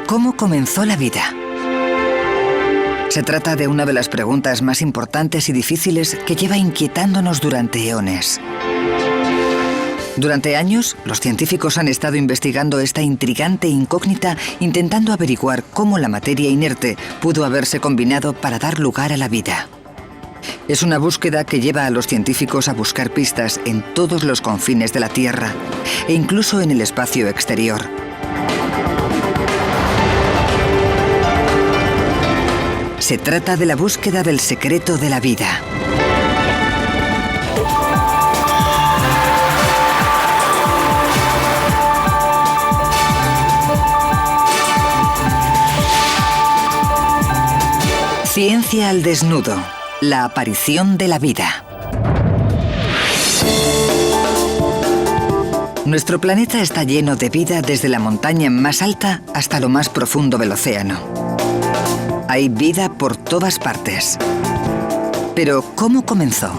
¿Cómo comenzó la vida? Se trata de una de las preguntas más importantes y difíciles que lleva inquietándonos durante eones. Durante años, los científicos han estado investigando esta intrigante incógnita, intentando averiguar cómo la materia inerte pudo haberse combinado para dar lugar a la vida. Es una búsqueda que lleva a los científicos a buscar pistas en todos los confines de la Tierra e incluso en el espacio exterior. Se trata de la búsqueda del secreto de la vida. Ciencia al desnudo. La aparición de la vida. Nuestro planeta está lleno de vida desde la montaña más alta hasta lo más profundo del océano. Hay vida por todas partes. Pero, ¿cómo comenzó?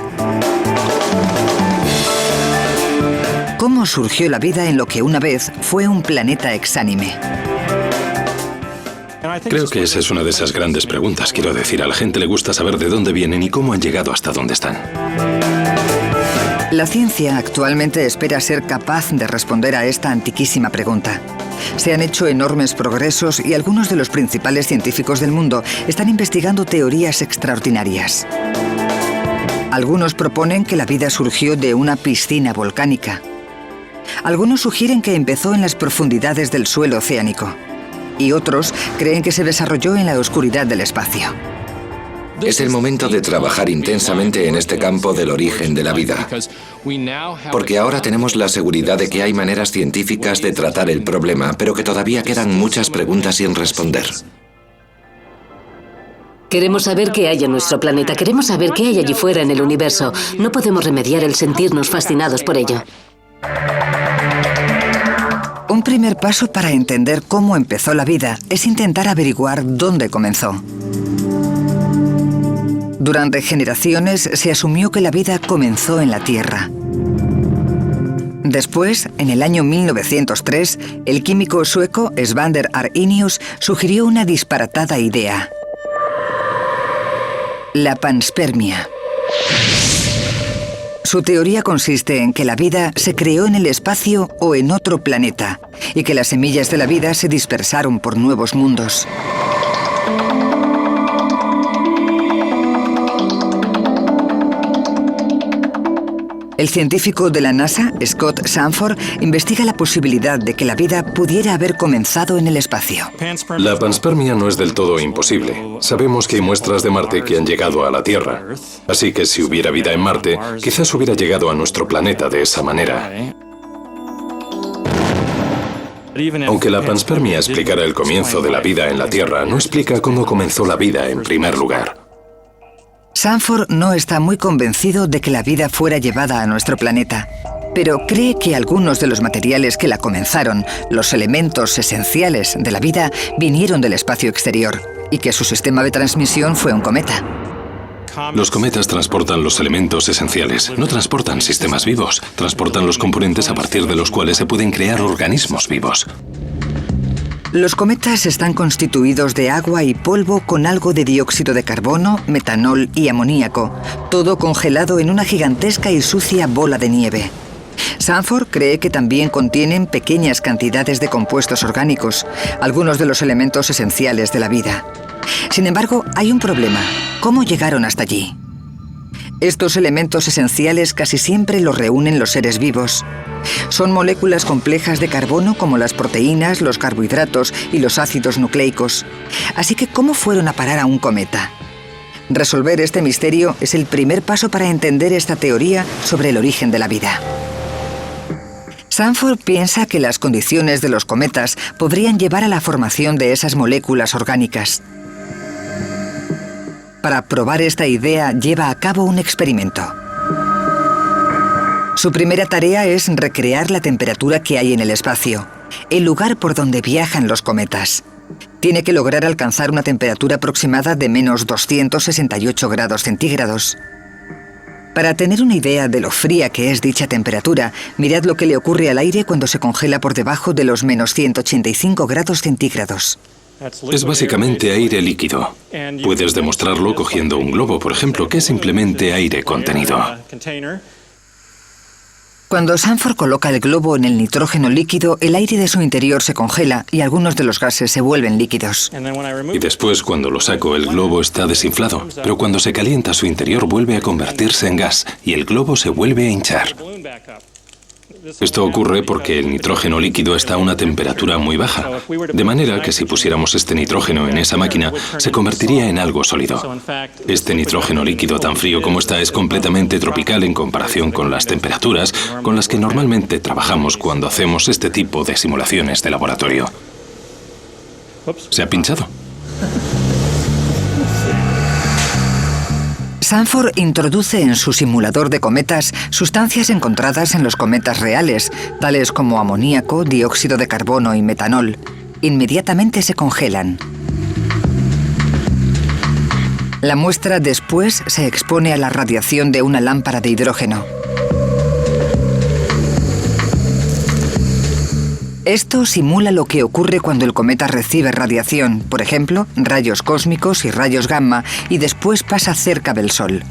¿Cómo surgió la vida en lo que una vez fue un planeta exánime? Creo que esa es una de esas grandes preguntas. Quiero decir, a la gente le gusta saber de dónde vienen y cómo han llegado hasta donde están. La ciencia actualmente espera ser capaz de responder a esta antiquísima pregunta. Se han hecho enormes progresos y algunos de los principales científicos del mundo están investigando teorías extraordinarias. Algunos proponen que la vida surgió de una piscina volcánica. Algunos sugieren que empezó en las profundidades del suelo oceánico. Y otros creen que se desarrolló en la oscuridad del espacio. Es el momento de trabajar intensamente en este campo del origen de la vida, porque ahora tenemos la seguridad de que hay maneras científicas de tratar el problema, pero que todavía quedan muchas preguntas sin responder. Queremos saber qué hay en nuestro planeta, queremos saber qué hay allí fuera en el universo. No podemos remediar el sentirnos fascinados por ello. Un primer paso para entender cómo empezó la vida es intentar averiguar dónde comenzó. Durante generaciones se asumió que la vida comenzó en la Tierra. Después, en el año 1903, el químico sueco Svander Arrhenius sugirió una disparatada idea: la panspermia. Su teoría consiste en que la vida se creó en el espacio o en otro planeta y que las semillas de la vida se dispersaron por nuevos mundos. El científico de la NASA, Scott Sanford, investiga la posibilidad de que la vida pudiera haber comenzado en el espacio. La panspermia no es del todo imposible. Sabemos que hay muestras de Marte que han llegado a la Tierra. Así que si hubiera vida en Marte, quizás hubiera llegado a nuestro planeta de esa manera. Aunque la panspermia explicara el comienzo de la vida en la Tierra, no explica cómo comenzó la vida en primer lugar. Sanford no está muy convencido de que la vida fuera llevada a nuestro planeta, pero cree que algunos de los materiales que la comenzaron, los elementos esenciales de la vida, vinieron del espacio exterior y que su sistema de transmisión fue un cometa. Los cometas transportan los elementos esenciales, no transportan sistemas vivos, transportan los componentes a partir de los cuales se pueden crear organismos vivos. Los cometas están constituidos de agua y polvo con algo de dióxido de carbono, metanol y amoníaco, todo congelado en una gigantesca y sucia bola de nieve. Sanford cree que también contienen pequeñas cantidades de compuestos orgánicos, algunos de los elementos esenciales de la vida. Sin embargo, hay un problema: ¿cómo llegaron hasta allí? Estos elementos esenciales casi siempre los reúnen los seres vivos. Son moléculas complejas de carbono como las proteínas, los carbohidratos y los ácidos nucleicos. Así que, ¿cómo fueron a parar a un cometa? Resolver este misterio es el primer paso para entender esta teoría sobre el origen de la vida. Sanford piensa que las condiciones de los cometas podrían llevar a la formación de esas moléculas orgánicas. Para probar esta idea, lleva a cabo un experimento. Su primera tarea es recrear la temperatura que hay en el espacio, el lugar por donde viajan los cometas. Tiene que lograr alcanzar una temperatura aproximada de menos 268 grados centígrados. Para tener una idea de lo fría que es dicha temperatura, mirad lo que le ocurre al aire cuando se congela por debajo de los menos 185 grados centígrados. Es básicamente aire líquido. Puedes demostrarlo cogiendo un globo, por ejemplo, que es simplemente aire contenido. Cuando Sanford coloca el globo en el nitrógeno líquido, el aire de su interior se congela y algunos de los gases se vuelven líquidos. Y después, cuando lo saco, el globo está desinflado. Pero cuando se calienta, su interior vuelve a convertirse en gas y el globo se vuelve a hinchar. Esto ocurre porque el nitrógeno líquido está a una temperatura muy baja, de manera que si pusiéramos este nitrógeno en esa máquina, se convertiría en algo sólido. Este nitrógeno líquido tan frío como está es completamente tropical en comparación con las temperaturas con las que normalmente trabajamos cuando hacemos este tipo de simulaciones de laboratorio. ¿Se ha pinchado? Sanford introduce en su simulador de cometas sustancias encontradas en los cometas reales, tales como amoníaco, dióxido de carbono y metanol. Inmediatamente se congelan. La muestra después se expone a la radiación de una lámpara de hidrógeno. Esto simula lo que ocurre cuando el cometa recibe radiación, por ejemplo, rayos cósmicos y rayos gamma, y después pasa cerca del Sol.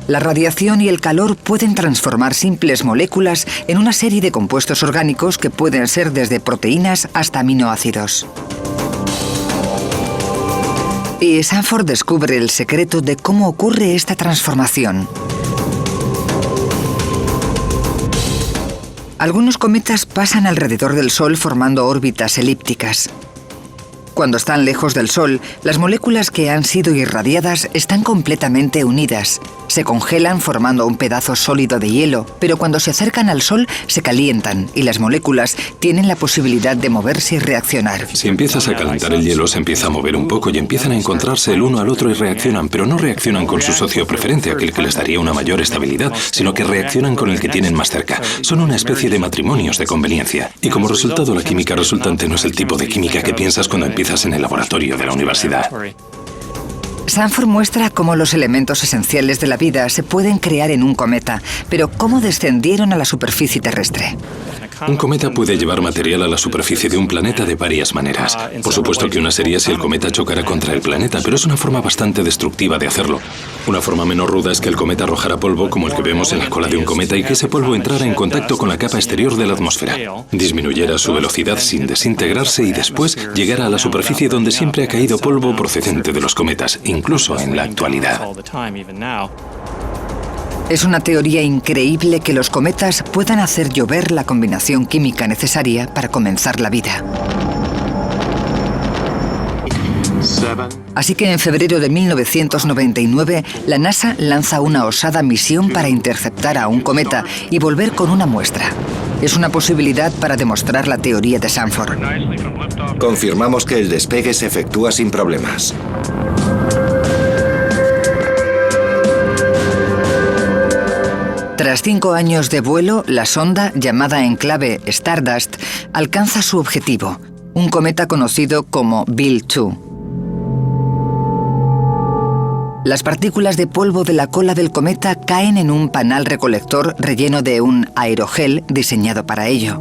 La radiación y el calor pueden transformar simples moléculas en una serie de compuestos orgánicos que pueden ser desde proteínas hasta aminoácidos. Y Sanford descubre el secreto de cómo ocurre esta transformación. Algunos cometas pasan alrededor del Sol formando órbitas elípticas. Cuando están lejos del Sol, las moléculas que han sido irradiadas están completamente unidas. Se congelan formando un pedazo sólido de hielo, pero cuando se acercan al Sol se calientan y las moléculas tienen la posibilidad de moverse y reaccionar. Si empiezas a calentar el hielo, se empieza a mover un poco y empiezan a encontrarse el uno al otro y reaccionan, pero no reaccionan con su socio preferente, aquel que les daría una mayor estabilidad, sino que reaccionan con el que tienen más cerca. Son una especie de matrimonios de conveniencia. Y como resultado, la química resultante no es el tipo de química que piensas cuando empiezas en el laboratorio de la universidad. Sanford muestra cómo los elementos esenciales de la vida se pueden crear en un cometa, pero cómo descendieron a la superficie terrestre. Un cometa puede llevar material a la superficie de un planeta de varias maneras. Por supuesto que una sería si el cometa chocara contra el planeta, pero es una forma bastante destructiva de hacerlo. Una forma menos ruda es que el cometa arrojara polvo como el que vemos en la cola de un cometa y que ese polvo entrara en contacto con la capa exterior de la atmósfera, disminuyera su velocidad sin desintegrarse y después llegara a la superficie donde siempre ha caído polvo procedente de los cometas, incluso en la actualidad. Es una teoría increíble que los cometas puedan hacer llover la combinación química necesaria para comenzar la vida. Así que en febrero de 1999, la NASA lanza una osada misión para interceptar a un cometa y volver con una muestra. Es una posibilidad para demostrar la teoría de Sanford. Confirmamos que el despegue se efectúa sin problemas. Tras 5 años de vuelo, la sonda, llamada en clave Stardust, alcanza su objetivo, un cometa conocido como Bill 2. Las partículas de polvo de la cola del cometa caen en un panal recolector relleno de un aerogel diseñado para ello.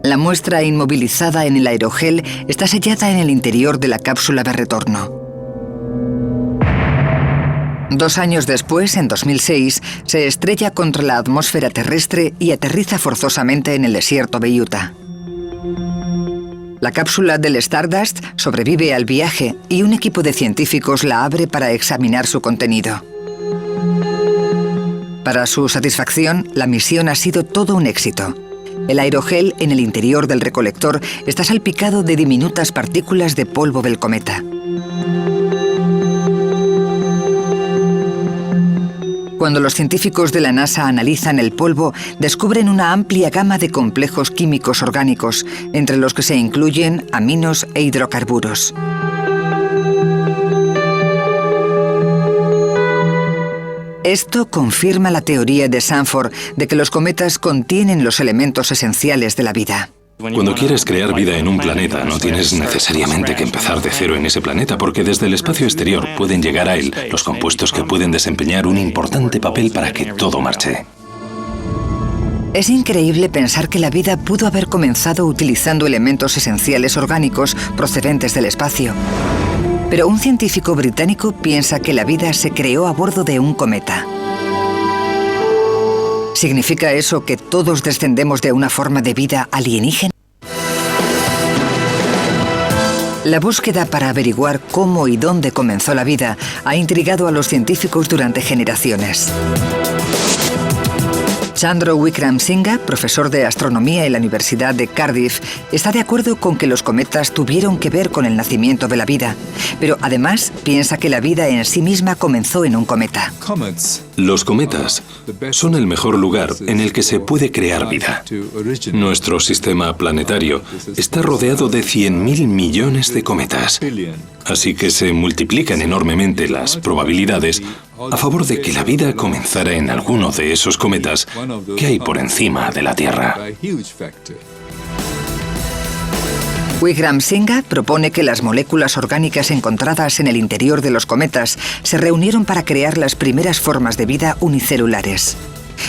La muestra inmovilizada en el aerogel está sellada en el interior de la cápsula de retorno. 2 años después, en 2006, se estrella contra la atmósfera terrestre y aterriza forzosamente en el desierto de Utah. La cápsula del Stardust sobrevive al viaje y un equipo de científicos la abre para examinar su contenido. Para su satisfacción, la misión ha sido todo un éxito. El aerogel en el interior del recolector está salpicado de diminutas partículas de polvo del cometa. Cuando los científicos de la NASA analizan el polvo, descubren una amplia gama de complejos químicos orgánicos, entre los que se incluyen aminos e hidrocarburos. Esto confirma la teoría de Sanford de que los cometas contienen los elementos esenciales de la vida. Cuando quieres crear vida en un planeta, no tienes necesariamente que empezar de cero en ese planeta, porque desde el espacio exterior pueden llegar a él los compuestos que pueden desempeñar un importante papel para que todo marche. Es increíble pensar que la vida pudo haber comenzado utilizando elementos esenciales orgánicos procedentes del espacio. Pero un científico británico piensa que la vida se creó a bordo de un cometa. ¿Significa eso que todos descendemos de una forma de vida alienígena? La búsqueda para averiguar cómo y dónde comenzó la vida ha intrigado a los científicos durante generaciones. Chandra Wickramasinghe, profesor de astronomía en la Universidad de Cardiff, está de acuerdo con que los cometas tuvieron que ver con el nacimiento de la vida, pero además piensa que la vida en sí misma comenzó en un cometa. Los cometas son el mejor lugar en el que se puede crear vida. Nuestro sistema planetario está rodeado de 100.000 millones de cometas, así que se multiplican enormemente las probabilidades a favor de que la vida comenzara en alguno de esos cometas que hay por encima de la Tierra. Wickramasinghe propone que las moléculas orgánicas encontradas en el interior de los cometas se reunieron para crear las primeras formas de vida unicelulares.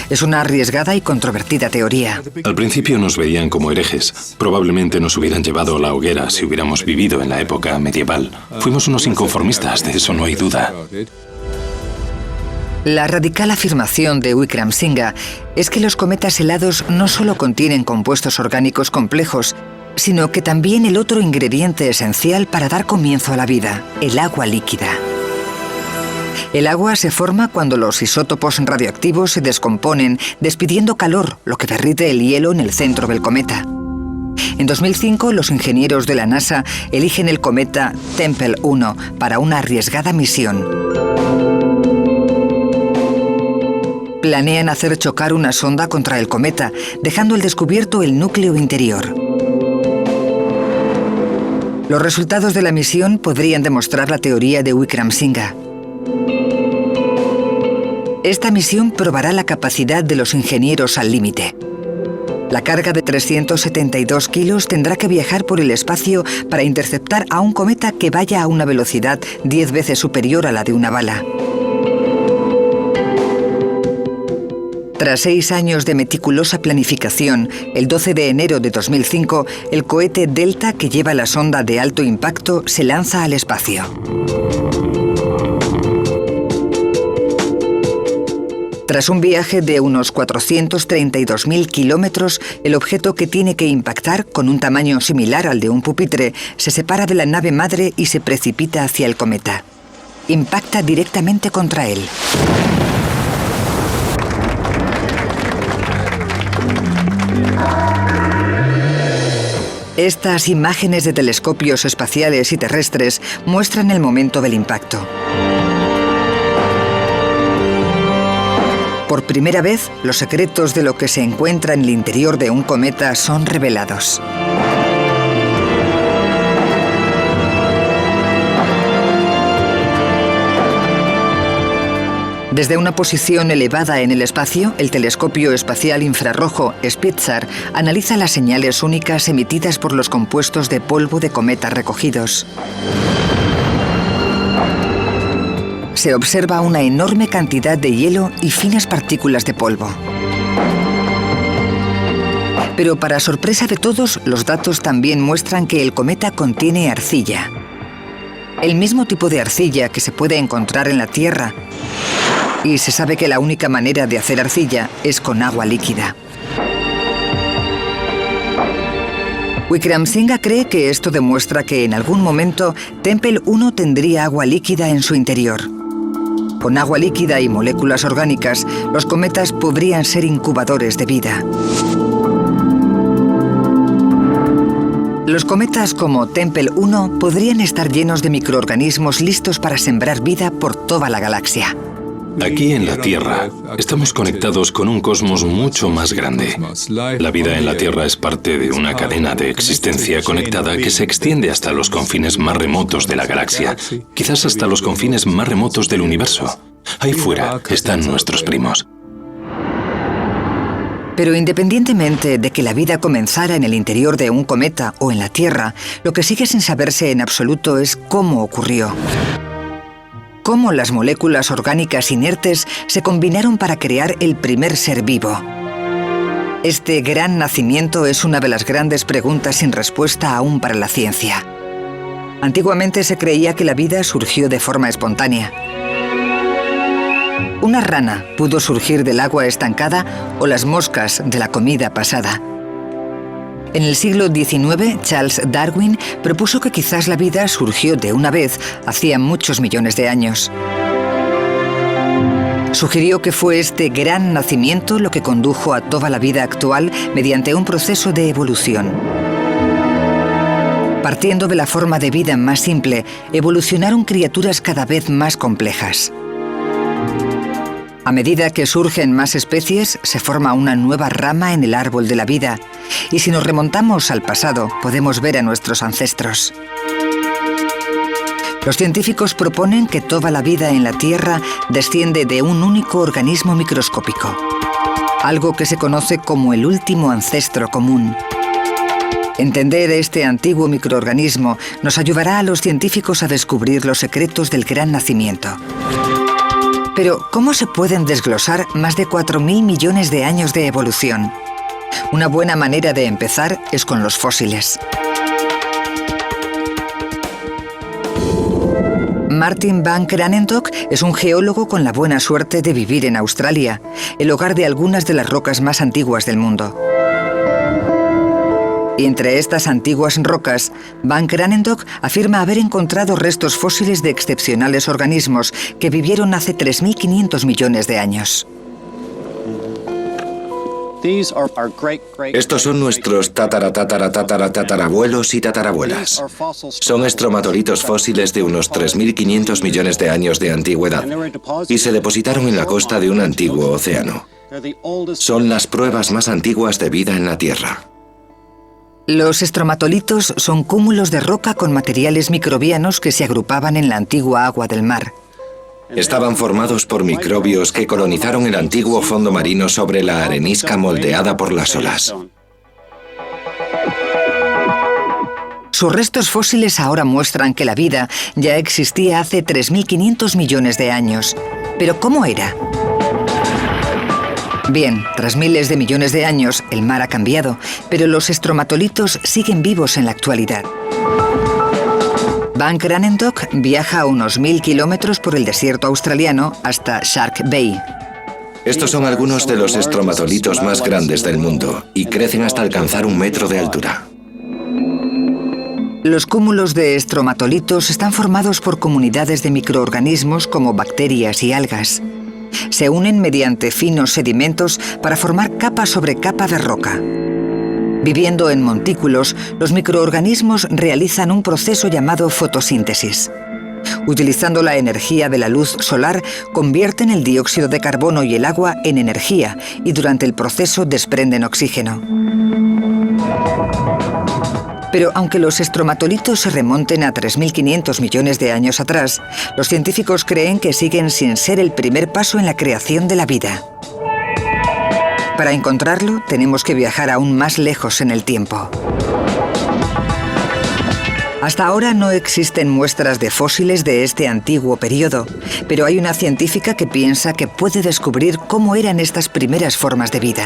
Es una arriesgada y controvertida teoría. Al principio nos veían como herejes. Probablemente nos hubieran llevado a la hoguera si hubiéramos vivido en la época medieval. Fuimos unos inconformistas, de eso no hay duda. La radical afirmación de Wickramasinghe es que los cometas helados no solo contienen compuestos orgánicos complejos, sino que también el otro ingrediente esencial para dar comienzo a la vida, el agua líquida. El agua se forma cuando los isótopos radioactivos se descomponen, despidiendo calor, lo que derrite el hielo en el centro del cometa. En 2005, los ingenieros de la NASA eligen el cometa Tempel 1 para una arriesgada misión. Planean hacer chocar una sonda contra el cometa, dejando al descubierto el núcleo interior. Los resultados de la misión podrían demostrar la teoría de Wickramasinghe. Esta misión probará la capacidad de los ingenieros al límite. La carga de 372 kilos tendrá que viajar por el espacio para interceptar a un cometa que vaya a una velocidad 10 veces superior a la de una bala. Tras 6 años de meticulosa planificación, el 12 de enero de 2005, el cohete Delta, que lleva la sonda de alto impacto, se lanza al espacio. Tras un viaje de unos 432.000 kilómetros, el objeto que tiene que impactar, con un tamaño similar al de un pupitre, se separa de la nave madre y se precipita hacia el cometa. Impacta directamente contra él. Estas imágenes de telescopios espaciales y terrestres muestran el momento del impacto. Por primera vez, los secretos de lo que se encuentra en el interior de un cometa son revelados. Desde una posición elevada en el espacio, el telescopio espacial infrarrojo Spitzer analiza las señales únicas emitidas por los compuestos de polvo de cometa recogidos. Se observa una enorme cantidad de hielo y finas partículas de polvo. Pero para sorpresa de todos, los datos también muestran que el cometa contiene arcilla. El mismo tipo de arcilla que se puede encontrar en la Tierra. Y se sabe que la única manera de hacer arcilla es con agua líquida. Wickramasinghe cree que esto demuestra que en algún momento Tempel 1 tendría agua líquida en su interior. Con agua líquida y moléculas orgánicas, los cometas podrían ser incubadores de vida. Los cometas como Tempel 1 podrían estar llenos de microorganismos listos para sembrar vida por toda la galaxia. Aquí en la Tierra estamos conectados con un cosmos mucho más grande. La vida en la Tierra es parte de una cadena de existencia conectada que se extiende hasta los confines más remotos de la galaxia, quizás hasta los confines más remotos del universo. Ahí fuera están nuestros primos. Pero independientemente de que la vida comenzara en el interior de un cometa o en la Tierra, lo que sigue sin saberse en absoluto es cómo ocurrió. Cómo las moléculas orgánicas inertes se combinaron para crear el primer ser vivo. Este gran nacimiento es una de las grandes preguntas sin respuesta aún para la ciencia. Antiguamente se creía que la vida surgió de forma espontánea. Una rana pudo surgir del agua estancada o las moscas de la comida pasada. En el siglo XIX, Charles Darwin propuso que quizás la vida surgió de una vez hacía muchos millones de años. Sugirió que fue este gran nacimiento lo que condujo a toda la vida actual mediante un proceso de evolución. Partiendo de la forma de vida más simple, evolucionaron criaturas cada vez más complejas. A medida que surgen más especies, se forma una nueva rama en el árbol de la vida. Y si nos remontamos al pasado, podemos ver a nuestros ancestros. Los científicos proponen que toda la vida en la Tierra desciende de un único organismo microscópico, algo que se conoce como el último ancestro común. Entender este antiguo microorganismo nos ayudará a los científicos a descubrir los secretos del gran nacimiento. Pero, ¿cómo se pueden desglosar más de 4.000 millones de años de evolución? Una buena manera de empezar es con los fósiles. Martin van Kranendonk es un geólogo con la buena suerte de vivir en Australia, el hogar de algunas de las rocas más antiguas del mundo. Y entre estas antiguas rocas, van Kranendonk afirma haber encontrado restos fósiles de excepcionales organismos que vivieron hace 3.500 millones de años. Estos son nuestros tatarabuelos y tatarabuelas. Son estromatolitos fósiles de unos 3.500 millones de años de antigüedad y se depositaron en la costa de un antiguo océano. Son las pruebas más antiguas de vida en la Tierra. Los estromatolitos son cúmulos de roca con materiales microbianos que se agrupaban en la antigua agua del mar. Estaban formados por microbios que colonizaron el antiguo fondo marino sobre la arenisca moldeada por las olas. Sus restos fósiles ahora muestran que la vida ya existía hace 3.500 millones de años. ¿Pero cómo era? Bien, tras miles de millones de años, el mar ha cambiado, pero los estromatolitos siguen vivos en la actualidad. Van Kranendonk viaja a unos 1.000 kilómetros por el desierto australiano hasta Shark Bay. Estos son algunos de los estromatolitos más grandes del mundo y crecen hasta alcanzar 1 metro de altura. Los cúmulos de estromatolitos están formados por comunidades de microorganismos como bacterias y algas. Se unen mediante finos sedimentos para formar capa sobre capa de roca. Viviendo en montículos, los microorganismos realizan un proceso llamado fotosíntesis. Utilizando la energía de la luz solar, convierten el dióxido de carbono y el agua en energía y durante el proceso desprenden oxígeno. Pero aunque los estromatolitos se remonten a 3.500 millones de años atrás, los científicos creen que siguen sin ser el primer paso en la creación de la vida. Para encontrarlo, tenemos que viajar aún más lejos en el tiempo. Hasta ahora no existen muestras de fósiles de este antiguo periodo, pero hay una científica que piensa que puede descubrir cómo eran estas primeras formas de vida.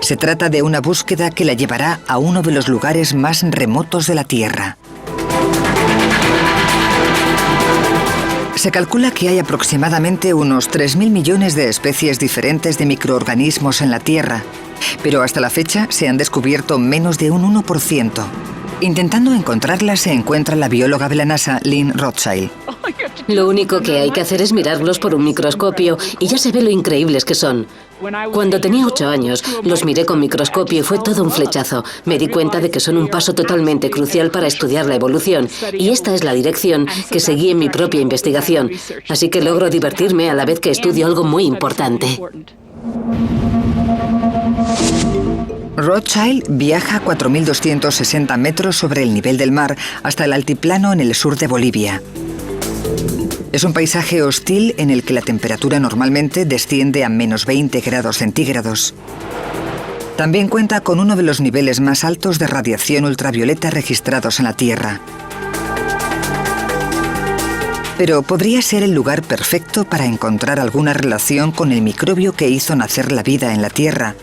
Se trata de una búsqueda que la llevará a uno de los lugares más remotos de la Tierra. Se calcula que hay aproximadamente unos 3.000 millones de especies diferentes de microorganismos en la Tierra, pero hasta la fecha se han descubierto menos de un 1%. Intentando encontrarlas se encuentra la bióloga de la NASA, Lynn Rothschild. Lo único que hay que hacer es mirarlos por un microscopio y ya se ve lo increíbles que son. Cuando tenía 8 años, los miré con microscopio y fue todo un flechazo. Me di cuenta de que son un paso totalmente crucial para estudiar la evolución, y esta es la dirección que seguí en mi propia investigación. Así que logro divertirme a la vez que estudio algo muy importante. Rothschild viaja 4.260 metros sobre el nivel del mar hasta el altiplano en el sur de Bolivia. Es un paisaje hostil en el que la temperatura normalmente desciende a menos 20 grados centígrados. También cuenta con uno de los niveles más altos de radiación ultravioleta registrados en la Tierra. Pero podría ser el lugar perfecto para encontrar alguna relación con el microbio que hizo nacer la vida en la Tierra.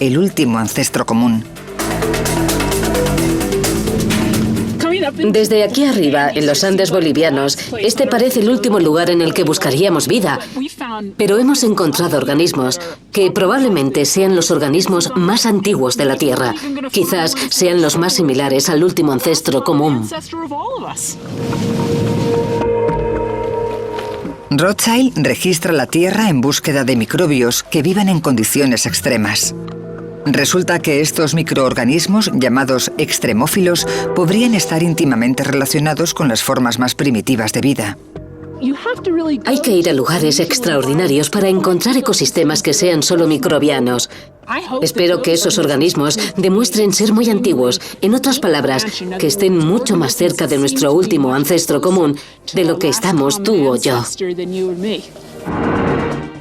el último ancestro común. Desde aquí arriba, en los Andes bolivianos, este parece el último lugar en el que buscaríamos vida. Pero hemos encontrado organismos que probablemente sean los organismos más antiguos de la Tierra. Quizás sean los más similares al último ancestro común. Rothschild registra la Tierra en búsqueda de microbios que vivan en condiciones extremas. Resulta que estos microorganismos, llamados extremófilos, podrían estar íntimamente relacionados con las formas más primitivas de vida. Hay que ir a lugares extraordinarios para encontrar ecosistemas que sean solo microbianos. Espero que esos organismos demuestren ser muy antiguos, en otras palabras, que estén mucho más cerca de nuestro último ancestro común de lo que estamos tú o yo.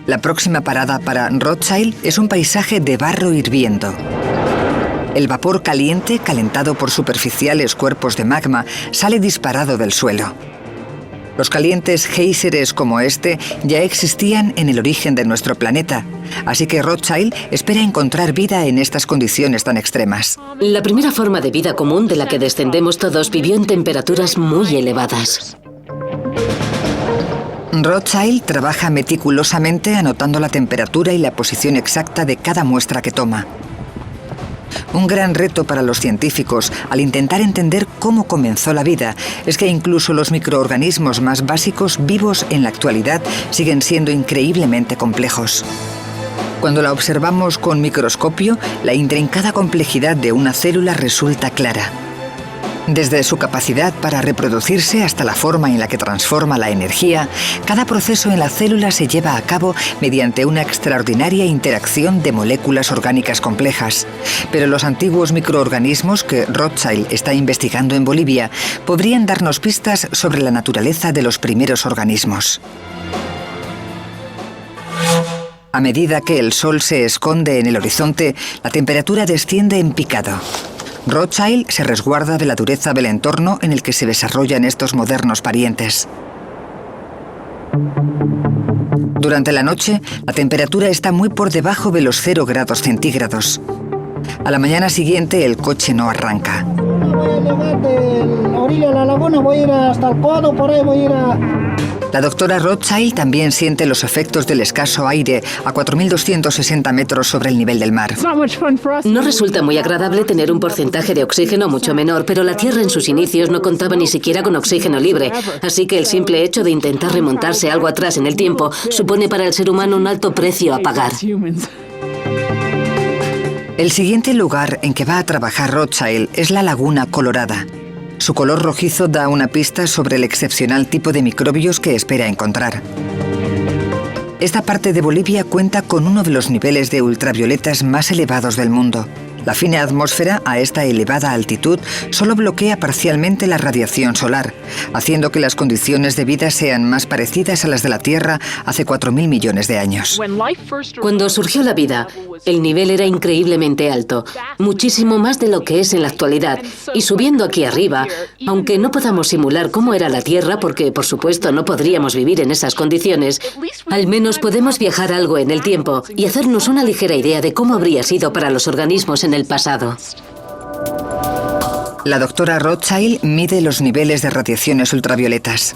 La próxima parada para Rothschild es un paisaje de barro hirviendo. El vapor caliente, calentado por superficiales cuerpos de magma, sale disparado del suelo. Los calientes géiseres como este ya existían en el origen de nuestro planeta, así que Rothschild espera encontrar vida en estas condiciones tan extremas. La primera forma de vida común de la que descendemos todos vivió en temperaturas muy elevadas. Rothschild trabaja meticulosamente anotando la temperatura y la posición exacta de cada muestra que toma. Un gran reto para los científicos al intentar entender cómo comenzó la vida es que incluso los microorganismos más básicos vivos en la actualidad siguen siendo increíblemente complejos. Cuando la observamos con microscopio, la intrincada complejidad de una célula resulta clara. Desde su capacidad para reproducirse hasta la forma en la que transforma la energía, cada proceso en la célula se lleva a cabo mediante una extraordinaria interacción de moléculas orgánicas complejas. Pero los antiguos microorganismos que Rothschild está investigando en Bolivia podrían darnos pistas sobre la naturaleza de los primeros organismos. A medida que el sol se esconde en el horizonte, la temperatura desciende en picado. Rothschild se resguarda de la dureza del entorno en el que se desarrollan estos modernos parientes. Durante la noche, la temperatura está muy por debajo de los 0 grados centígrados. A la mañana siguiente, el coche no arranca. Voy a llegar de la orilla de la laguna, voy a ir hasta el codo, por ahí voy a ir a... La doctora Rothschild también siente los efectos del escaso aire a 4.260 metros sobre el nivel del mar. No resulta muy agradable tener un porcentaje de oxígeno mucho menor, pero la Tierra en sus inicios no contaba ni siquiera con oxígeno libre, así que el simple hecho de intentar remontarse algo atrás en el tiempo supone para el ser humano un alto precio a pagar. El siguiente lugar en que va a trabajar Rothschild es la Laguna Colorada. Su color rojizo da una pista sobre el excepcional tipo de microbios que espera encontrar. Esta parte de Bolivia cuenta con uno de los niveles de ultravioletas más elevados del mundo. La fina atmósfera a esta elevada altitud solo bloquea parcialmente la radiación solar, haciendo que las condiciones de vida sean más parecidas a las de la Tierra hace 4.000 millones de años. Cuando surgió la vida, el nivel era increíblemente alto, muchísimo más de lo que es en la actualidad. Y subiendo aquí arriba, aunque no podamos simular cómo era la Tierra, porque por supuesto no podríamos vivir en esas condiciones, al menos podemos viajar algo en el tiempo y hacernos una ligera idea de cómo habría sido para los organismos en el pasado. La doctora Rothschild mide los niveles de radiaciones ultravioletas.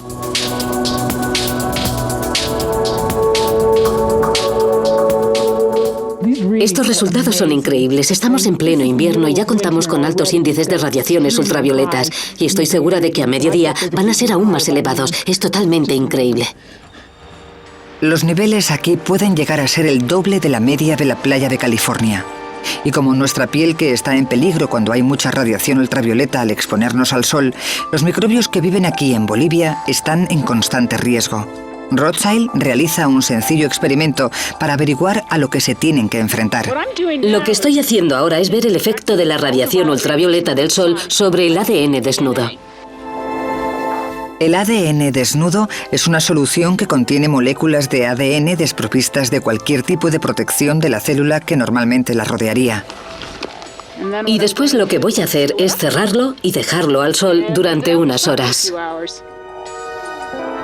Estos resultados son increíbles. Estamos en pleno invierno y ya contamos con altos índices de radiaciones ultravioletas. Y estoy segura de que a mediodía van a ser aún más elevados. Es totalmente increíble. Los niveles aquí pueden llegar a ser el doble de la media de la playa de California. Y como nuestra piel que está en peligro cuando hay mucha radiación ultravioleta al exponernos al sol, los microbios que viven aquí en Bolivia están en constante riesgo. Rothschild realiza un sencillo experimento para averiguar a lo que se tienen que enfrentar. Lo que estoy haciendo ahora es ver el efecto de la radiación ultravioleta del sol sobre el ADN desnudo. El ADN desnudo es una solución que contiene moléculas de ADN desprovistas de cualquier tipo de protección de la célula que normalmente la rodearía. Y después lo que voy a hacer es cerrarlo y dejarlo al sol durante unas horas.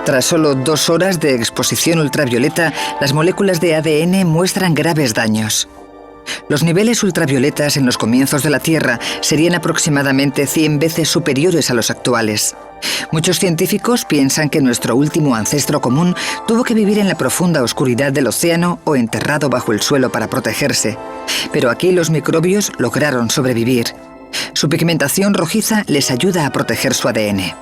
Tras solo 2 horas de exposición ultravioleta, las moléculas de ADN muestran graves daños. Los niveles ultravioletas en los comienzos de la Tierra serían aproximadamente 100 veces superiores a los actuales. Muchos científicos piensan que nuestro último ancestro común tuvo que vivir en la profunda oscuridad del océano o enterrado bajo el suelo para protegerse. Pero aquí los microbios lograron sobrevivir. Su pigmentación rojiza les ayuda a proteger su ADN.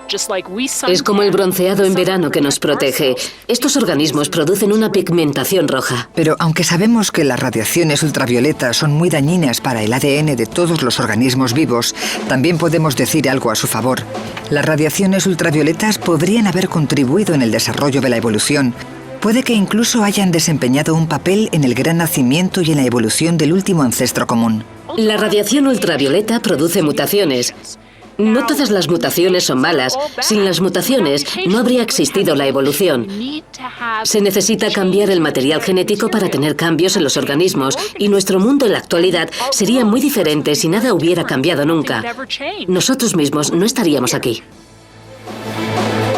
Es como el bronceado en verano que nos protege. Estos organismos producen una pigmentación roja. Pero aunque sabemos que las radiaciones ultravioletas son muy dañinas para el ADN de todos los organismos vivos, también podemos decir algo a su favor. Las radiaciones ultravioletas podrían haber contribuido en el desarrollo de la evolución. Puede que incluso hayan desempeñado un papel en el gran nacimiento y en la evolución del último ancestro común. La radiación ultravioleta produce mutaciones. No todas las mutaciones son malas. Sin las mutaciones no habría existido la evolución. Se necesita cambiar el material genético para tener cambios en los organismos, y nuestro mundo en la actualidad sería muy diferente si nada hubiera cambiado nunca. Nosotros mismos no estaríamos aquí.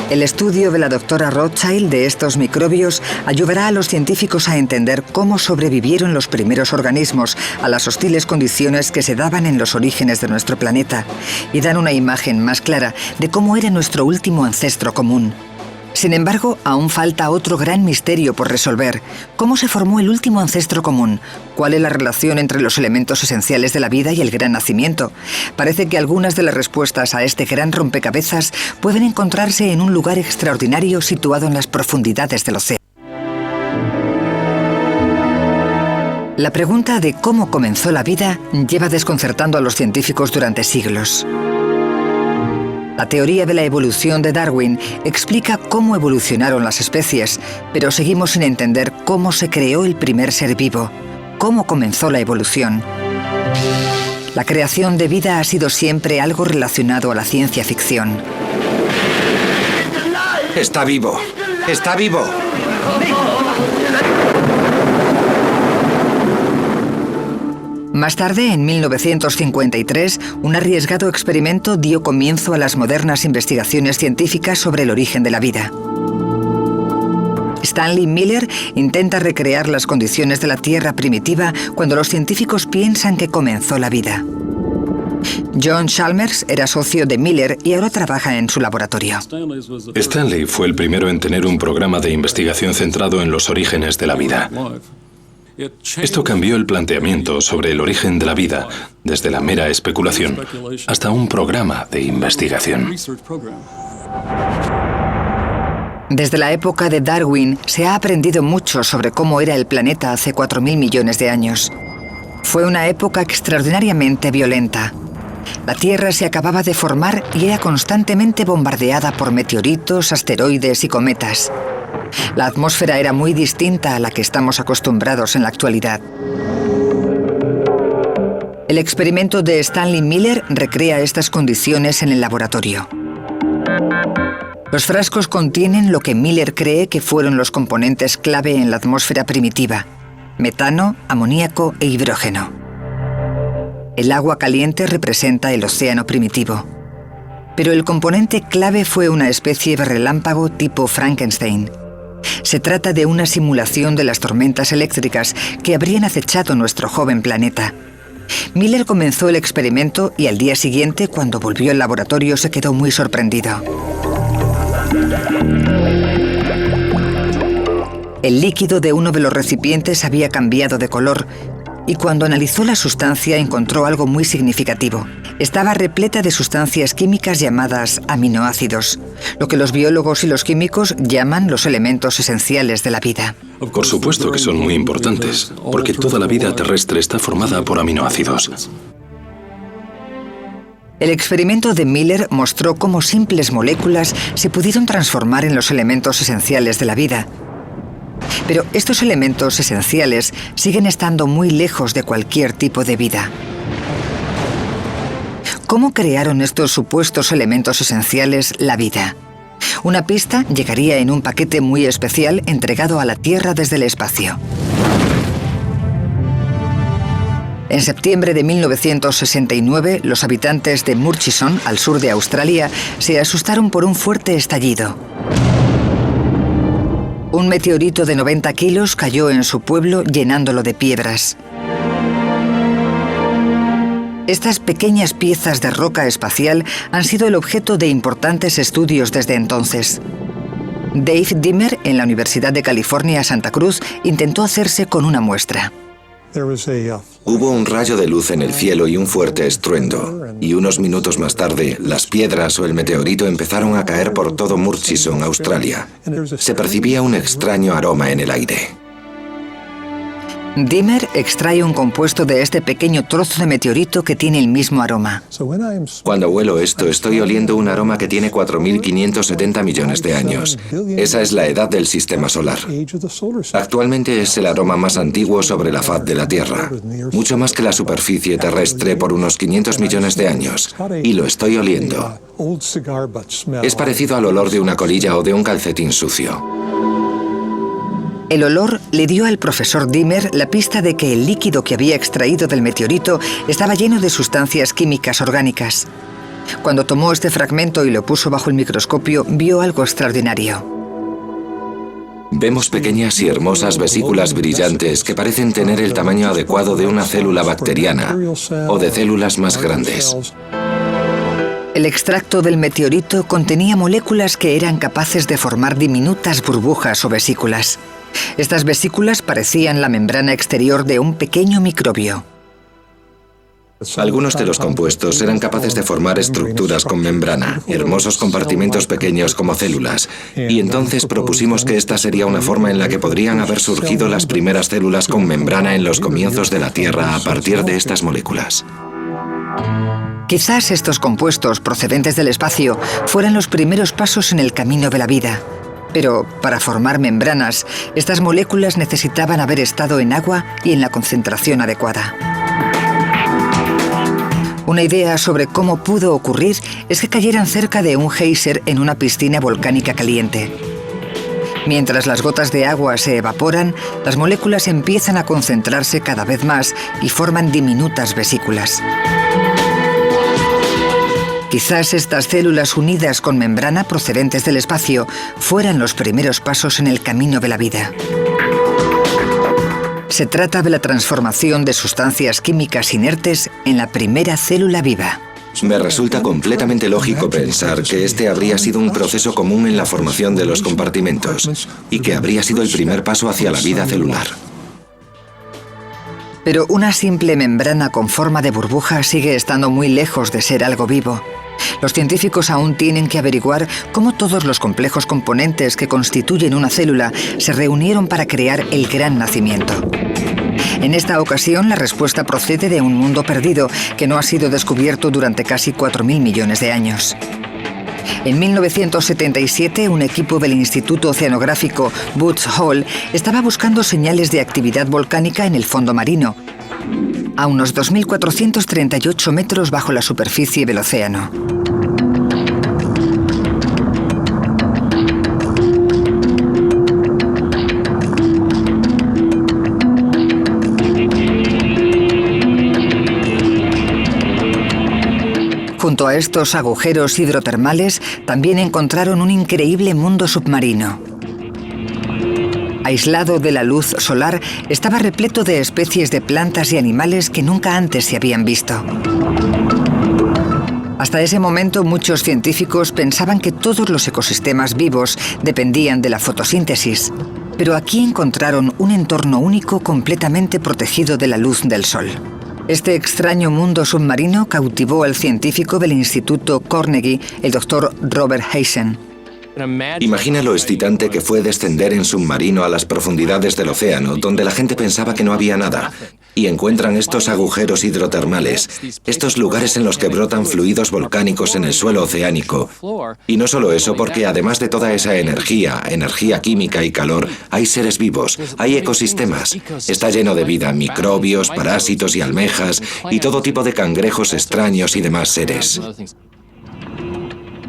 El estudio de la doctora Rothschild de estos microbios ayudará a los científicos a entender cómo sobrevivieron los primeros organismos a las hostiles condiciones que se daban en los orígenes de nuestro planeta y dan una imagen más clara de cómo era nuestro último ancestro común. Sin embargo, aún falta otro gran misterio por resolver. ¿Cómo se formó el último ancestro común? ¿Cuál es la relación entre los elementos esenciales de la vida y el gran nacimiento? Parece que algunas de las respuestas a este gran rompecabezas pueden encontrarse en un lugar extraordinario situado en las profundidades del océano. La pregunta de cómo comenzó la vida lleva desconcertando a los científicos durante siglos. La teoría de la evolución de Darwin explica cómo evolucionaron las especies, pero seguimos sin entender cómo se creó el primer ser vivo, cómo comenzó la evolución. La creación de vida ha sido siempre algo relacionado a la ciencia ficción. ¡Está vivo! ¡Está vivo! Más tarde, en 1953, un arriesgado experimento dio comienzo a las modernas investigaciones científicas sobre el origen de la vida. Stanley Miller intenta recrear las condiciones de la Tierra primitiva cuando los científicos piensan que comenzó la vida. John Chalmers era socio de Miller y ahora trabaja en su laboratorio. Stanley fue el primero en tener un programa de investigación centrado en los orígenes de la vida. Esto cambió el planteamiento sobre el origen de la vida, desde la mera especulación hasta un programa de investigación. Desde la época de Darwin se ha aprendido mucho sobre cómo era el planeta hace 4.000 millones de años. Fue una época extraordinariamente violenta. La Tierra se acababa de formar y era constantemente bombardeada por meteoritos, asteroides y cometas. La atmósfera era muy distinta a la que estamos acostumbrados en la actualidad. El experimento de Stanley Miller recrea estas condiciones en el laboratorio. Los frascos contienen lo que Miller cree que fueron los componentes clave en la atmósfera primitiva: metano, amoníaco e hidrógeno. El agua caliente representa el océano primitivo. Pero el componente clave fue una especie de relámpago tipo Frankenstein. Se trata de una simulación de las tormentas eléctricas que habrían acechado nuestro joven planeta. Miller comenzó el experimento y al día siguiente, cuando volvió al laboratorio, se quedó muy sorprendido. El líquido de uno de los recipientes había cambiado de color y cuando analizó la sustancia encontró algo muy significativo. Estaba repleta de sustancias químicas llamadas aminoácidos, lo que los biólogos y los químicos llaman los elementos esenciales de la vida. Por supuesto que son muy importantes, porque toda la vida terrestre está formada por aminoácidos. El experimento de Miller mostró cómo simples moléculas se pudieron transformar en los elementos esenciales de la vida. Pero estos elementos esenciales siguen estando muy lejos de cualquier tipo de vida. ¿Cómo crearon estos supuestos elementos esenciales la vida? Una pista llegaría en un paquete muy especial entregado a la Tierra desde el espacio. En septiembre de 1969, los habitantes de Murchison, al sur de Australia, se asustaron por un fuerte estallido. Un meteorito de 90 kilos cayó en su pueblo llenándolo de piedras. Estas pequeñas piezas de roca espacial han sido el objeto de importantes estudios desde entonces. Dave Dimmer, en la Universidad de California, Santa Cruz, intentó hacerse con una muestra. Hubo un rayo de luz en el cielo y un fuerte estruendo, y unos minutos más tarde, las piedras o el meteorito empezaron a caer por todo Murchison, Australia. Se percibía un extraño aroma en el aire. Dimmer extrae un compuesto de este pequeño trozo de meteorito que tiene el mismo aroma. Cuando huelo esto, estoy oliendo un aroma que tiene 4.570 millones de años. Esa es la edad del sistema solar. Actualmente es el aroma más antiguo sobre la faz de la Tierra, mucho más que la superficie terrestre por unos 500 millones de años, y lo estoy oliendo. Es parecido al olor de una colilla o de un calcetín sucio. El olor le dio al profesor Dimmer la pista de que el líquido que había extraído del meteorito estaba lleno de sustancias químicas orgánicas. Cuando tomó este fragmento y lo puso bajo el microscopio, vio algo extraordinario. Vemos pequeñas y hermosas vesículas brillantes que parecen tener el tamaño adecuado de una célula bacteriana o de células más grandes. El extracto del meteorito contenía moléculas que eran capaces de formar diminutas burbujas o vesículas. Estas vesículas parecían la membrana exterior de un pequeño microbio. Algunos de los compuestos eran capaces de formar estructuras con membrana, hermosos compartimentos pequeños como células, y entonces propusimos que esta sería una forma en la que podrían haber surgido las primeras células con membrana en los comienzos de la Tierra a partir de estas moléculas. Quizás estos compuestos procedentes del espacio fueran los primeros pasos en el camino de la vida. Pero para formar membranas, estas moléculas necesitaban haber estado en agua y en la concentración adecuada. Una idea sobre cómo pudo ocurrir es que cayeran cerca de un geyser en una piscina volcánica caliente. Mientras las gotas de agua se evaporan, las moléculas empiezan a concentrarse cada vez más y forman diminutas vesículas. Quizás estas células unidas con membrana procedentes del espacio fueran los primeros pasos en el camino de la vida. Se trata de la transformación de sustancias químicas inertes en la primera célula viva. Me resulta completamente lógico pensar que este habría sido un proceso común en la formación de los compartimentos y que habría sido el primer paso hacia la vida celular. Pero una simple membrana con forma de burbuja sigue estando muy lejos de ser algo vivo. Los científicos aún tienen que averiguar cómo todos los complejos componentes que constituyen una célula se reunieron para crear el gran nacimiento. En esta ocasión, la respuesta procede de un mundo perdido que no ha sido descubierto durante casi 4.000 millones de años. En 1977, un equipo del Instituto Oceanográfico Woods Hole estaba buscando señales de actividad volcánica en el fondo marino, a unos 2.438 metros bajo la superficie del océano. Junto a estos agujeros hidrotermales, también encontraron un increíble mundo submarino. Aislado de la luz solar, estaba repleto de especies de plantas y animales que nunca antes se habían visto. Hasta ese momento, muchos científicos pensaban que todos los ecosistemas vivos dependían de la fotosíntesis, pero aquí encontraron un entorno único completamente protegido de la luz del sol. Este extraño mundo submarino cautivó al científico del Instituto Carnegie, el Dr. Robert Hazen. Imagina lo excitante que fue descender en submarino a las profundidades del océano, donde la gente pensaba que no había nada, y encuentran estos agujeros hidrotermales, estos lugares en los que brotan fluidos volcánicos en el suelo oceánico. Y no solo eso, porque además de toda esa energía química y calor, hay seres vivos, hay ecosistemas. Está lleno de vida, microbios, parásitos y almejas, y todo tipo de cangrejos extraños y demás seres.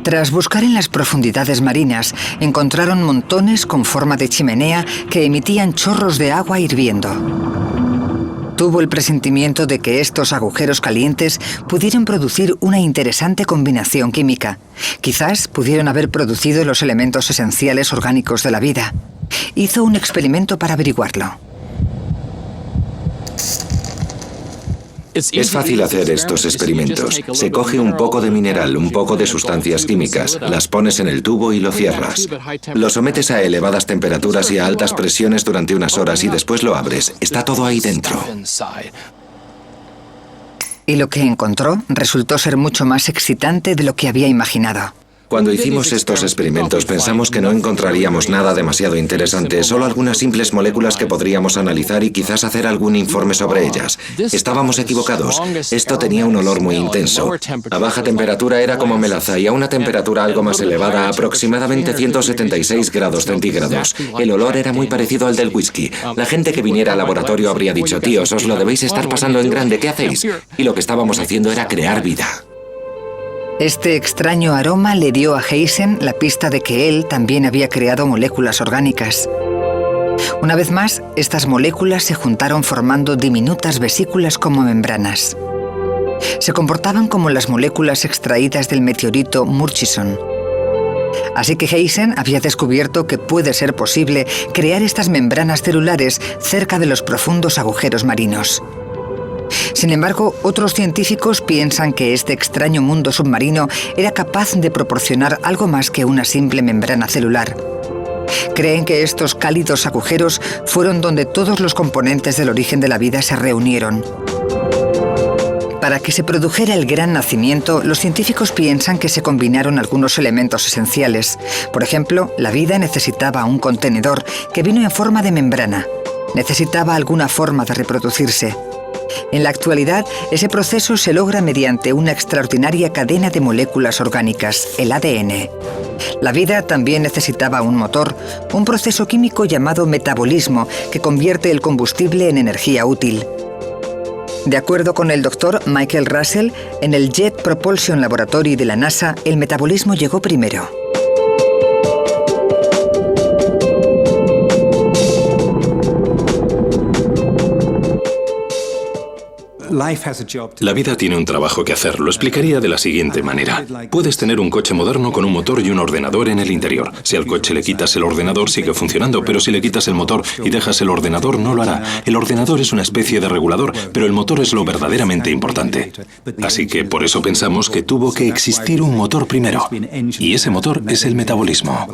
Tras buscar en las profundidades marinas, encontraron montones con forma de chimenea que emitían chorros de agua hirviendo. Tuvo el presentimiento de que estos agujeros calientes pudieron producir una interesante combinación química. Quizás pudieron haber producido los elementos esenciales orgánicos de la vida. Hizo un experimento para averiguarlo. Es fácil hacer estos experimentos. Se coge un poco de mineral, un poco de sustancias químicas, las pones en el tubo y lo cierras. Lo sometes a elevadas temperaturas y a altas presiones durante unas horas y después lo abres. Está todo ahí dentro. Y lo que encontró resultó ser mucho más excitante de lo que había imaginado. Cuando hicimos estos experimentos pensamos que no encontraríamos nada demasiado interesante, solo algunas simples moléculas que podríamos analizar y quizás hacer algún informe sobre ellas. Estábamos equivocados. Esto tenía un olor muy intenso. A baja temperatura era como melaza y a una temperatura algo más elevada, aproximadamente 176 grados centígrados. El olor era muy parecido al del whisky. La gente que viniera al laboratorio habría dicho, tíos, os lo debéis estar pasando en grande, ¿qué hacéis? Y lo que estábamos haciendo era crear vida. Este extraño aroma le dio a Haysen la pista de que él también había creado moléculas orgánicas. Una vez más, estas moléculas se juntaron formando diminutas vesículas como membranas. Se comportaban como las moléculas extraídas del meteorito Murchison. Así que Haysen había descubierto que puede ser posible crear estas membranas celulares cerca de los profundos agujeros marinos. Sin embargo, otros científicos piensan que este extraño mundo submarino era capaz de proporcionar algo más que una simple membrana celular. Creen que estos cálidos agujeros fueron donde todos los componentes del origen de la vida se reunieron. Para que se produjera el gran nacimiento, los científicos piensan que se combinaron algunos elementos esenciales. Por ejemplo, la vida necesitaba un contenedor que vino en forma de membrana. Necesitaba alguna forma de reproducirse. En la actualidad, ese proceso se logra mediante una extraordinaria cadena de moléculas orgánicas, el ADN. La vida también necesitaba un motor, un proceso químico llamado metabolismo, que convierte el combustible en energía útil. De acuerdo con el doctor Michael Russell, en el Jet Propulsion Laboratory de la NASA, el metabolismo llegó primero. La vida tiene un trabajo que hacer. Lo explicaría de la siguiente manera. Puedes tener un coche moderno con un motor y un ordenador en el interior. Si al coche le quitas el ordenador, sigue funcionando, pero si le quitas el motor y dejas el ordenador, no lo hará. El ordenador es una especie de regulador, pero el motor es lo verdaderamente importante. Así que por eso pensamos que tuvo que existir un motor primero. Y ese motor es el metabolismo.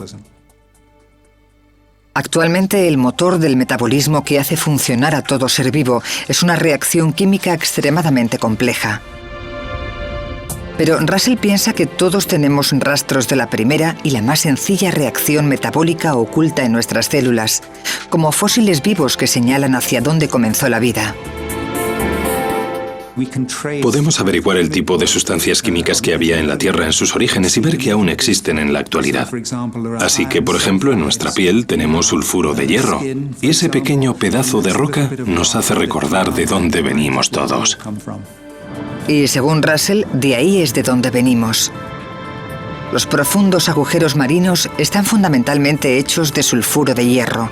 Actualmente, el motor del metabolismo que hace funcionar a todo ser vivo es una reacción química extremadamente compleja. Pero Russell piensa que todos tenemos rastros de la primera y la más sencilla reacción metabólica oculta en nuestras células, como fósiles vivos que señalan hacia dónde comenzó la vida. Podemos averiguar el tipo de sustancias químicas que había en la Tierra en sus orígenes y ver que aún existen en la actualidad. Así que, por ejemplo, en nuestra piel tenemos sulfuro de hierro, y ese pequeño pedazo de roca nos hace recordar de dónde venimos todos. Y según Russell, de ahí es de donde venimos. Los profundos agujeros marinos están fundamentalmente hechos de sulfuro de hierro.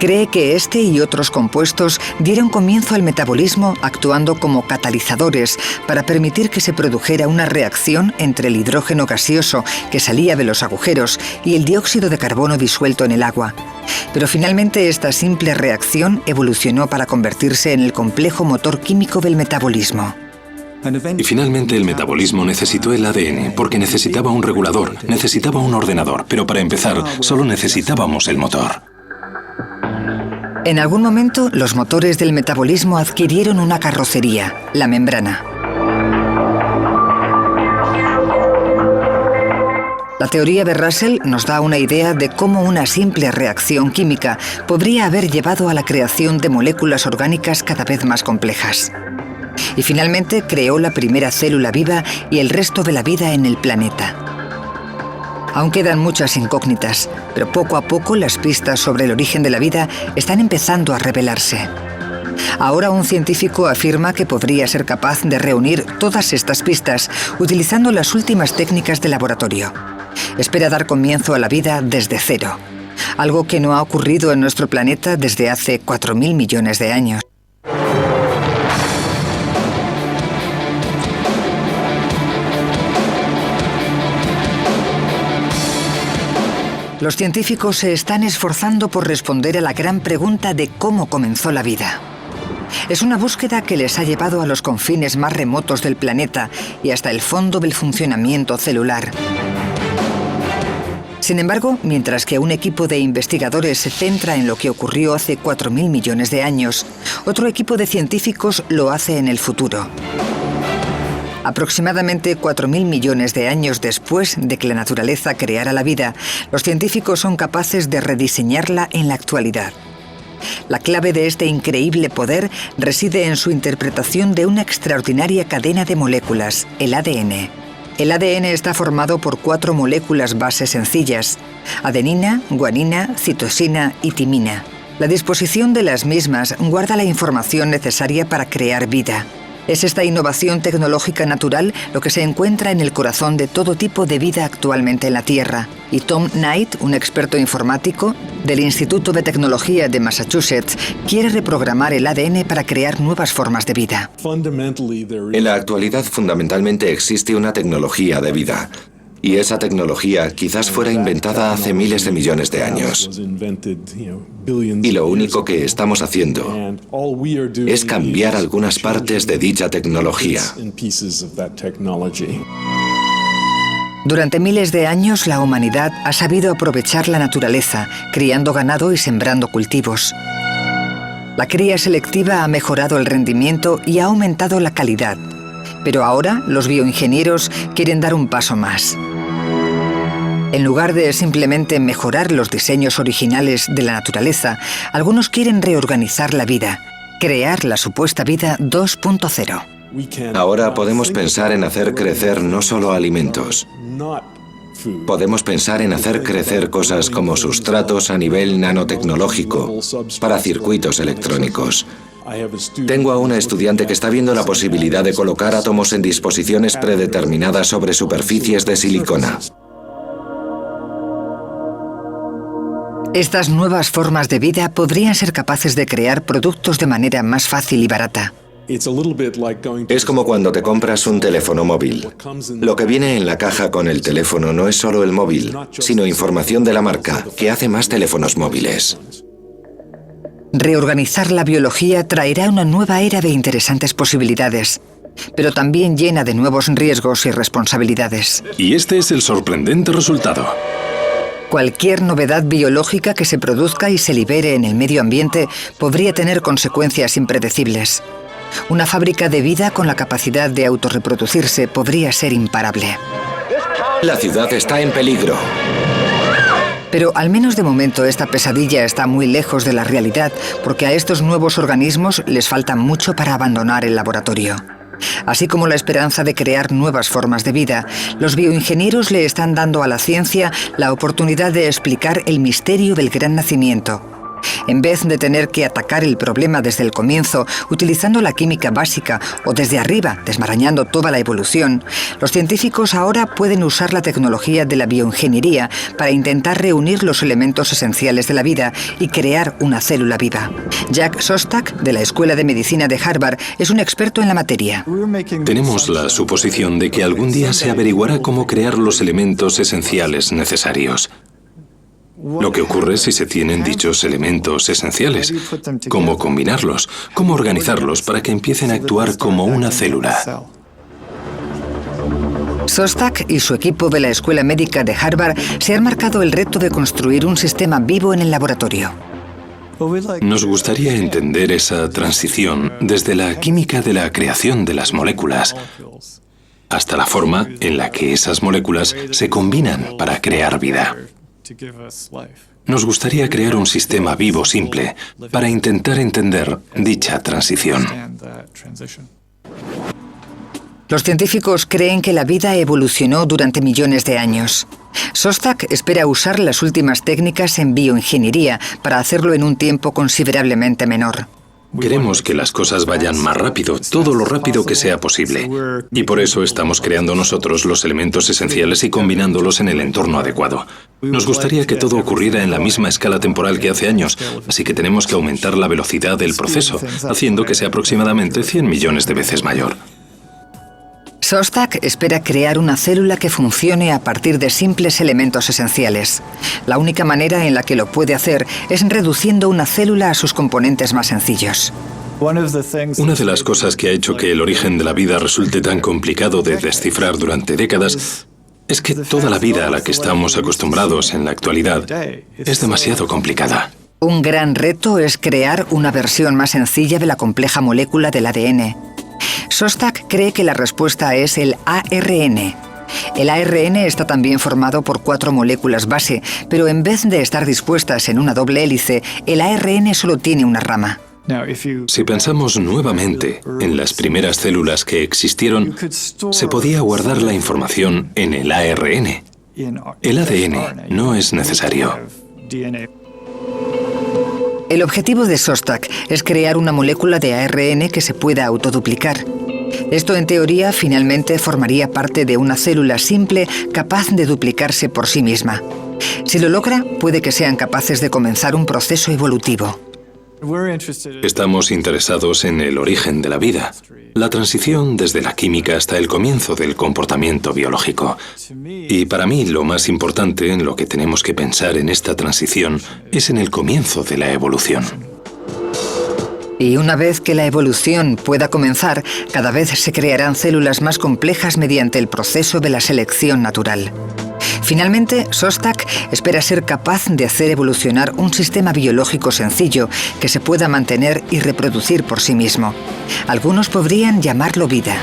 Cree que este y otros compuestos dieron comienzo al metabolismo actuando como catalizadores para permitir que se produjera una reacción entre el hidrógeno gaseoso que salía de los agujeros y el dióxido de carbono disuelto en el agua. Pero finalmente esta simple reacción evolucionó para convertirse en el complejo motor químico del metabolismo. Y finalmente el metabolismo necesitó el ADN porque necesitaba un regulador, necesitaba un ordenador, pero para empezar solo necesitábamos el motor. En algún momento, los motores del metabolismo adquirieron una carrocería, la membrana. La teoría de Russell nos da una idea de cómo una simple reacción química podría haber llevado a la creación de moléculas orgánicas cada vez más complejas. Y finalmente creó la primera célula viva y el resto de la vida en el planeta. Aún quedan muchas incógnitas, pero poco a poco las pistas sobre el origen de la vida están empezando a revelarse. Ahora un científico afirma que podría ser capaz de reunir todas estas pistas utilizando las últimas técnicas de laboratorio. Espera dar comienzo a la vida desde cero, algo que no ha ocurrido en nuestro planeta desde hace 4.000 millones de años. Los científicos se están esforzando por responder a la gran pregunta de cómo comenzó la vida. Es una búsqueda que les ha llevado a los confines más remotos del planeta y hasta el fondo del funcionamiento celular. Sin embargo, mientras que un equipo de investigadores se centra en lo que ocurrió hace 4.000 millones de años, otro equipo de científicos lo hace en el futuro. Aproximadamente 4.000 millones de años después de que la naturaleza creara la vida, los científicos son capaces de rediseñarla en la actualidad. La clave de este increíble poder reside en su interpretación de una extraordinaria cadena de moléculas, el ADN. El ADN está formado por 4 moléculas base sencillas: adenina, guanina, citosina y timina. La disposición de las mismas guarda la información necesaria para crear vida. Es esta innovación tecnológica natural lo que se encuentra en el corazón de todo tipo de vida actualmente en la Tierra. Y Tom Knight, un experto informático del Instituto de Tecnología de Massachusetts, quiere reprogramar el ADN para crear nuevas formas de vida. En la actualidad, fundamentalmente existe una tecnología de vida. Y esa tecnología quizás fuera inventada hace miles de millones de años. Y lo único que estamos haciendo es cambiar algunas partes de dicha tecnología. Durante miles de años, la humanidad ha sabido aprovechar la naturaleza, criando ganado y sembrando cultivos. La cría selectiva ha mejorado el rendimiento y ha aumentado la calidad. Pero ahora los bioingenieros quieren dar un paso más. En lugar de simplemente mejorar los diseños originales de la naturaleza, algunos quieren reorganizar la vida, crear la supuesta vida 2.0. Ahora podemos pensar en hacer crecer no solo alimentos. Podemos pensar en hacer crecer cosas como sustratos a nivel nanotecnológico para circuitos electrónicos. Tengo a una estudiante que está viendo la posibilidad de colocar átomos en disposiciones predeterminadas sobre superficies de silicona. Estas nuevas formas de vida podrían ser capaces de crear productos de manera más fácil y barata. Es como cuando te compras un teléfono móvil. Lo que viene en la caja con el teléfono no es solo el móvil, sino información de la marca, que hace más teléfonos móviles. Reorganizar la biología traerá una nueva era de interesantes posibilidades, pero también llena de nuevos riesgos y responsabilidades. Y este es el sorprendente resultado. Cualquier novedad biológica que se produzca y se libere en el medio ambiente podría tener consecuencias impredecibles. Una fábrica de vida con la capacidad de autorreproducirse podría ser imparable. La ciudad está en peligro. Pero al menos de momento esta pesadilla está muy lejos de la realidad, porque a estos nuevos organismos les falta mucho para abandonar el laboratorio. Así como la esperanza de crear nuevas formas de vida, los bioingenieros le están dando a la ciencia la oportunidad de explicar el misterio del gran nacimiento. En vez de tener que atacar el problema desde el comienzo, utilizando la química básica o desde arriba, desmarañando toda la evolución, los científicos ahora pueden usar la tecnología de la bioingeniería para intentar reunir los elementos esenciales de la vida y crear una célula viva. Jack Szostak, de la Escuela de Medicina de Harvard, es un experto en la materia. Tenemos la suposición de que algún día se averiguará cómo crear los elementos esenciales necesarios. Lo que ocurre si se tienen dichos elementos esenciales, cómo combinarlos, cómo organizarlos para que empiecen a actuar como una célula. Szostak y su equipo de la Escuela Médica de Harvard se han marcado el reto de construir un sistema vivo en el laboratorio. Nos gustaría entender esa transición desde la química de la creación de las moléculas hasta la forma en la que esas moléculas se combinan para crear vida. Nos gustaría crear un sistema vivo simple para intentar entender dicha transición. Los científicos creen que la vida evolucionó durante millones de años. Szostak espera usar las últimas técnicas en bioingeniería para hacerlo en un tiempo considerablemente menor. Queremos que las cosas vayan más rápido, todo lo rápido que sea posible. Y por eso estamos creando nosotros los elementos esenciales y combinándolos en el entorno adecuado. Nos gustaría que todo ocurriera en la misma escala temporal que hace años, así que tenemos que aumentar la velocidad del proceso, haciendo que sea aproximadamente 100 millones de veces mayor. Szostak espera crear una célula que funcione a partir de simples elementos esenciales. La única manera en la que lo puede hacer es reduciendo una célula a sus componentes más sencillos. Una de las cosas que ha hecho que el origen de la vida resulte tan complicado de descifrar durante décadas es que toda la vida a la que estamos acostumbrados en la actualidad es demasiado complicada. Un gran reto es crear una versión más sencilla de la compleja molécula del ADN. Szostak cree que la respuesta es el ARN. El ARN está también formado por 4 moléculas base, pero en vez de estar dispuestas en una doble hélice, el ARN solo tiene una rama. Si pensamos nuevamente en las primeras células que existieron, se podía guardar la información en el ARN. El ADN no es necesario. El objetivo de Szostak es crear una molécula de ARN que se pueda autoduplicar. Esto, en teoría, finalmente formaría parte de una célula simple capaz de duplicarse por sí misma. Si lo logra, puede que sean capaces de comenzar un proceso evolutivo. Estamos interesados en el origen de la vida, la transición desde la química hasta el comienzo del comportamiento biológico. Y para mí lo más importante en lo que tenemos que pensar en esta transición es en el comienzo de la evolución. Y una vez que la evolución pueda comenzar, cada vez se crearán células más complejas mediante el proceso de la selección natural. Finalmente, Szostak espera ser capaz de hacer evolucionar un sistema biológico sencillo que se pueda mantener y reproducir por sí mismo. Algunos podrían llamarlo vida.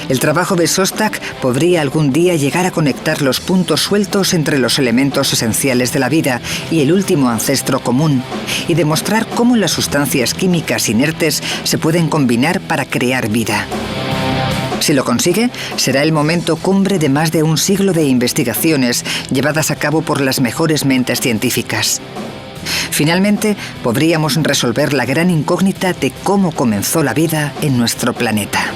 El trabajo de Szostak podría algún día llegar a conectar los puntos sueltos entre los elementos esenciales de la vida y el último ancestro común, y demostrar cómo las sustancias químicas inertes se pueden combinar para crear vida. Si lo consigue, será el momento cumbre de más de un siglo de investigaciones llevadas a cabo por las mejores mentes científicas. Finalmente, podríamos resolver la gran incógnita de cómo comenzó la vida en nuestro planeta.